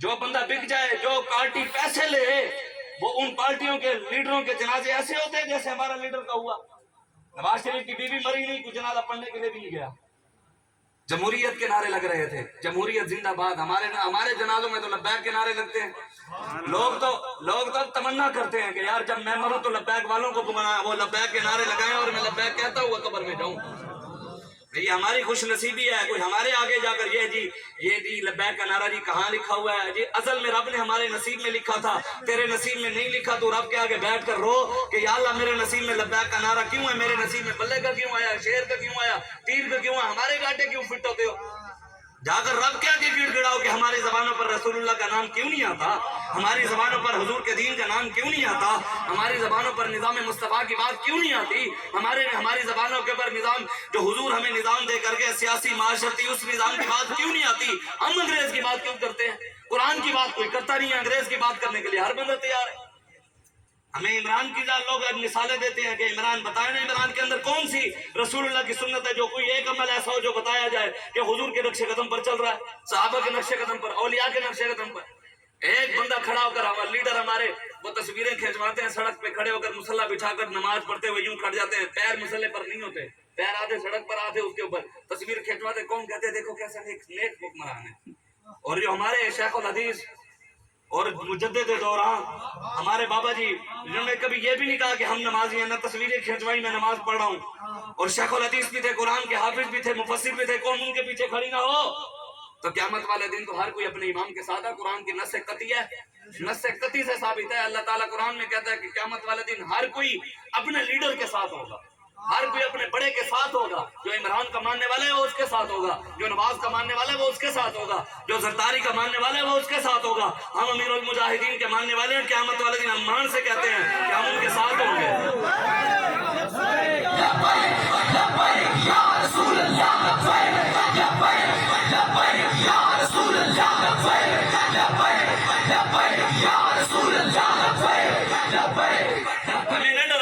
جو بندہ بک جائے، جو پارٹی پیسے لے، وہ ان پارٹیوں کے لیڈروں کے جنازے ایسے ہوتے ہیں جیسے ہمارا لیڈر کا ہوا۔ نواز شریف کی بیوی مری نہیں، کوئی جنازہ پڑھنے کے لیے بھی نہیں گیا۔ جمہوریت کے نعرے لگ رہے تھے، جمہوریت زندہ باد۔ ہمارے جنازوں میں تو لبیک کے نعرے لگتے ہیں۔ لوگ تو تمنا کرتے ہیں کہ یار جب میں مروں تو لبیک والوں کو وہ لبیک کے نعرے لگائیں اور میں لبیک کہتا ہوا قبر میں جاؤں۔ یہ ہماری خوش نصیبی ہے۔ کوئی ہمارے آگے جا کر یہ جی لبیک کا نعرہ جی کہاں لکھا ہوا ہے؟ جی ازل میں رب نے ہمارے نصیب میں لکھا تھا، تیرے نصیب میں نہیں لکھا، تو رب کے آگے بیٹھ کر رو کہ یا اللہ میرے نصیب میں لبیک کا نعرہ کیوں ہے؟ میرے نصیب میں بلے کا کیوں آیا، شیر کا کیوں آیا، تیر کا کیوں آیا؟ ہمارے گاٹے کیوں فٹ ہوتے ہو؟ جا کر رب کے آگے گڑ گڑاؤ کہ ہماری زبانوں پر رسول اللہ کا نام کیوں نہیں آتا، ہماری زبانوں پر حضور کے دین کا نام کیوں نہیں آتا، ہماری زبانوں پر نظام مصطفیٰ کی بات کیوں نہیں آتی، ہماری زبانوں کے اوپر نظام جو حضور ہمیں نظام دے کر کے سیاسی معاشرتی اس نظام کی بات کیوں نہیں آتی؟ ہم انگریز کی بات کیوں کرتے ہیں؟ قرآن کی بات کوئی کرتا نہیں ہے، انگریز کی بات کرنے کے لیے ہر بندہ تیار ہے۔ ہمیں عمران کی لوگ مثالیں دیتے ہیں کہ عمران بتائیں نا، عمران کے اندر کون سی رسول اللہ کی سنت ہے جو کوئی ایک عمل ایسا ہو جو بتایا جائے کہ حضور کے نقش قدم پر چل رہا ہے، صحابہ کے نقش قدم پر، اولیاء کے نقش قدم پر۔ ایک بندہ کھڑا ہو کر ہمارے لیڈر ہمارے وہ تصویریں کھینچواتے ہیں، سڑک پہ کھڑے ہو کر مصلی بچھا کر نماز پڑھتے ہوئے یوں کھڑ جاتے ہیں، پیر مسلح پر نہیں ہوتے، پیر آدھے سڑک پر آدھے اس کے اوپر، تصویر کھینچواتے، کون کہتے ہیں دیکھو کیسا نیک حکمران ہے۔ اور جو ہمارے شیخ الحدیث اور مجدد دوران ہمارے بابا جی جنہوں نے کبھی یہ بھی نہیں کہا کہ ہم نمازی ہیں، نہ تصویریں کھینچوائی میں نماز پڑھ رہا ہوں، اور شیخ الحدیث بھی تھے، قرآن کے حافظ بھی تھے، مفسر بھی تھے، کون ان کے پیچھے کھڑی نہ ہو؟ تو قیامت والے دن تو ہر کوئی اپنے امام کے ساتھ ہے۔ قرآن کی نص قطعی ہے، نص قطعی سے ثابت ہے۔ اللہ تعالیٰ قرآن میں کہتا ہے کہ قیامت والے دن ہر کوئی اپنے لیڈر کے ساتھ ہوگا، ہر کوئی اپنے بڑے کے ساتھ ہوگا۔ جو عمران کا ماننے والا ہے وہ اس کے ساتھ ہوگا، جو نواز کا ماننے والا ہے وہ اس کے ساتھ ہوگا، جو زرداری کا ماننے والا ہے وہ اس کے ساتھ ہوگا۔ ہم امیر المجاہدین کے ماننے والے ہیں، قیامت والے دن ہم مان سے کہتے ہیں کہ ہم ان کے ساتھ ہوں گے۔